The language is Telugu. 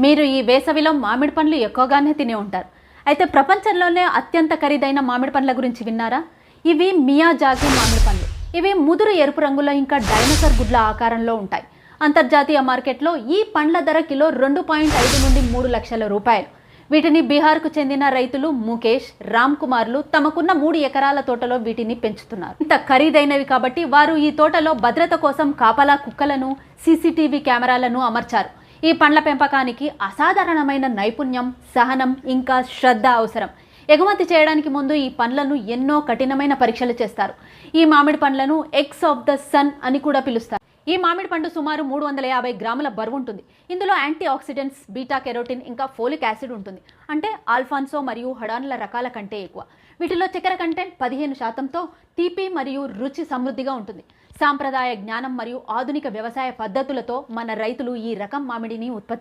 మీరు ఈ వేసవిలో మామిడి పండ్లు ఎక్కువగానే తినే ఉంటారు. అయితే ప్రపంచంలోనే అత్యంత ఖరీదైన మామిడి పండ్ల గురించి విన్నారా? ఇవి మియాజాకి మామిడి పండ్లు. ఇవి ముదురు ఎరుపు రంగులో ఇంకా డైనోసార్ గుడ్ల ఆకారంలో ఉంటాయి. అంతర్జాతీయ మార్కెట్లో ఈ పండ్ల ధర కిలో 2.5 నుండి 3 లక్షల రూపాయలు. వీటిని బీహార్కు చెందిన రైతులు ముఖేష్, రామ్ కుమార్లు తమకున్న 3 ఎకరాల తోటలో వీటిని పెంచుతున్నారు. ఇంత ఖరీదైనవి కాబట్టి వారు ఈ తోటలో భద్రత కోసం కాపలా కుక్కలను, సీసీటీవీ కెమెరాలను అమర్చారు. ఈ పండ్ల పెంపకానికి అసాధారణమైన నైపుణ్యం, సహనం ఇంకా శ్రద్ధ అవసరం. ఎగుమతి చేయడానికి ముందు ఈ పండ్లను ఎన్నో కఠినమైన పరీక్షలు చేస్తారు. ఈ మామిడి పండ్లను ఎగ్స్ ఆఫ్ ద సన్ అని కూడా పిలుస్తారు. ఈ మామిడి పండు సుమారు 350 గ్రాముల బరువు ఉంటుంది. ఇందులో యాంటీ ఆక్సిడెంట్స్, బీటా కెరోటిన్ ఇంకా ఫోలిక్ యాసిడ్ ఉంటుంది. అంటే ఆల్ఫాన్సో మరియు హడాన్ల రకాల కంటే ఎక్కువ. వీటిలో చక్కెర కంటెంట్ 15%తో తీపి మరియు రుచి సమృద్ధిగా ఉంటుంది. సాంప్రదాయ జ్ఞానం మరియు ఆధునిక వ్యవసాయ పద్ధతులతో మన రైతులు ఈ రకం మామిడిని ఉత్పత్తి